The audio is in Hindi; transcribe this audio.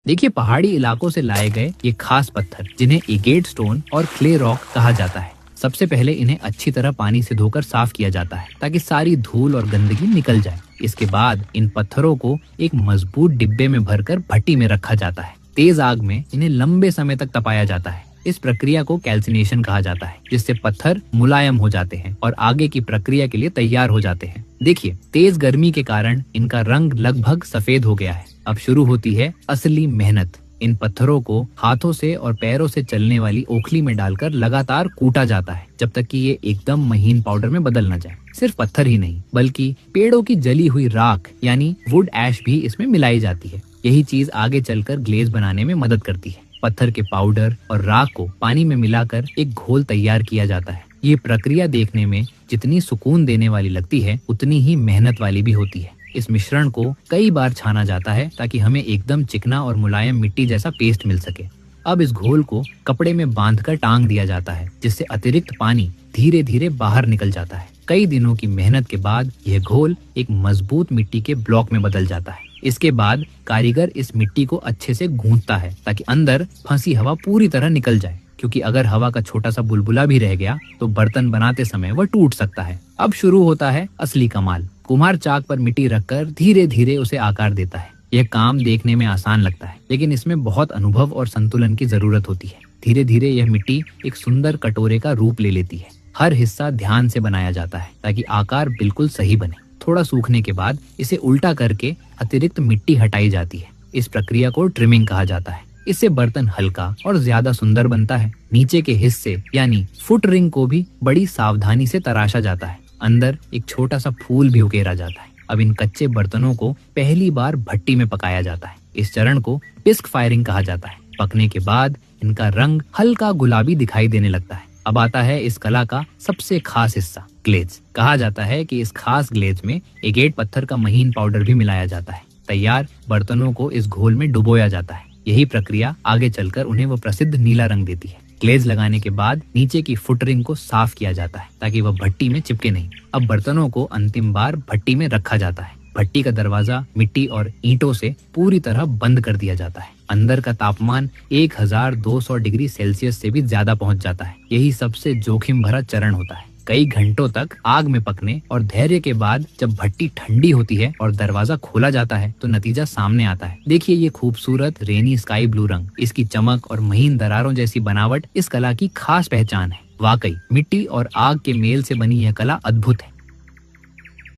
देखिए, पहाड़ी इलाकों से लाए गए ये खास पत्थर, जिन्हें एगेट स्टोन और क्ले रॉक कहा जाता है, सबसे पहले इन्हें अच्छी तरह पानी से धोकर साफ किया जाता है ताकि सारी धूल और गंदगी निकल जाए। इसके बाद इन पत्थरों को एक मजबूत डिब्बे में भरकर भट्टी में रखा जाता है। तेज आग में इन्हें लंबे समय तक तपाया जाता है। इस प्रक्रिया को कैल्सिनेशन कहा जाता है, जिससे पत्थर मुलायम हो जाते हैं और आगे की प्रक्रिया के लिए तैयार हो जाते हैं। देखिए, तेज गर्मी के कारण इनका रंग लगभग सफेद हो गया है। अब शुरू होती है असली मेहनत। इन पत्थरों को हाथों से और पैरों से चलने वाली ओखली में डालकर लगातार कूटा जाता है जब तक कि ये एकदम महीन पाउडर में बदल न जाए। सिर्फ पत्थर ही नहीं, बल्कि पेड़ों की जली हुई राख यानी वुड ऐश भी इसमें मिलाई जाती है। यही चीज आगे चलकर ग्लेज बनाने में मदद करती है। पत्थर के पाउडर और राख को पानी में मिलाकर एक घोल तैयार किया जाता है। ये प्रक्रिया देखने में जितनी सुकून देने वाली लगती है, उतनी ही मेहनत वाली भी होती है। इस मिश्रण को कई बार छाना जाता है ताकि हमें एकदम चिकना और मुलायम मिट्टी जैसा पेस्ट मिल सके। अब इस घोल को कपड़े में बांधकर टांग दिया जाता है, जिससे अतिरिक्त पानी धीरे धीरे बाहर निकल जाता है। कई दिनों की मेहनत के बाद यह घोल एक मजबूत मिट्टी के ब्लॉक में बदल जाता है। इसके बाद कारीगर इस मिट्टी को अच्छे से गूंथता है ताकि अंदर फंसी हवा पूरी तरह निकल जाए, क्योंकि अगर हवा का छोटा सा बुलबुला भी रह गया तो बर्तन बनाते समय वह टूट सकता है। अब शुरू होता है असली कमाल। कुम्हार चाक पर मिट्टी रखकर धीरे धीरे उसे आकार देता है। यह काम देखने में आसान लगता है, लेकिन इसमें बहुत अनुभव और संतुलन की जरूरत होती है। धीरे धीरे यह मिट्टी एक सुंदर कटोरे का रूप ले लेती है। हर हिस्सा ध्यान से बनाया जाता है ताकि आकार बिल्कुल सही बने। थोड़ा सूखने के बाद इसे उल्टा करके अतिरिक्त मिट्टी हटाई जाती है। इस प्रक्रिया को ट्रिमिंग कहा जाता है। इससे बर्तन हल्का और ज्यादा सुंदर बनता है। नीचे के हिस्से यानी फुट रिंग को भी बड़ी सावधानी से तराशा जाता है। अंदर एक छोटा सा फूल भी उकेरा जाता है। अब इन कच्चे बर्तनों को पहली बार भट्टी में पकाया जाता है। इस चरण को पिस्क फायरिंग कहा जाता है। पकने के बाद इनका रंग हल्का गुलाबी दिखाई देने लगता है। अब आता है इस कला का सबसे खास हिस्सा, ग्लेज। कहा जाता है कि इस खास ग्लेज में एगेट पत्थर का महीन पाउडर भी मिलाया जाता है। तैयार बर्तनों को इस घोल में डुबोया जाता है। यही प्रक्रिया आगे चलकर उन्हें वो प्रसिद्ध नीला रंग देती है। ग्लेज लगाने के बाद नीचे की फुटरिंग को साफ किया जाता है ताकि वह भट्टी में चिपके नहीं। अब बर्तनों को अंतिम बार भट्टी में रखा जाता है। भट्टी का दरवाजा मिट्टी और ईंटों से पूरी तरह बंद कर दिया जाता है। अंदर का तापमान 1200 डिग्री सेल्सियस से भी ज्यादा पहुंच जाता है। यही सबसे जोखिम भरा चरण होता है। कई घंटों तक आग में पकने और धैर्य के बाद जब भट्टी ठंडी होती है और दरवाजा खोला जाता है तो नतीजा सामने आता है। देखिए, ये खूबसूरत रेनी स्काई ब्लू रंग, इसकी चमक और महीन दरारों जैसी बनावट इस कला की खास पहचान है। वाकई मिट्टी और आग के मेल से बनी यह कला अद्भुत है।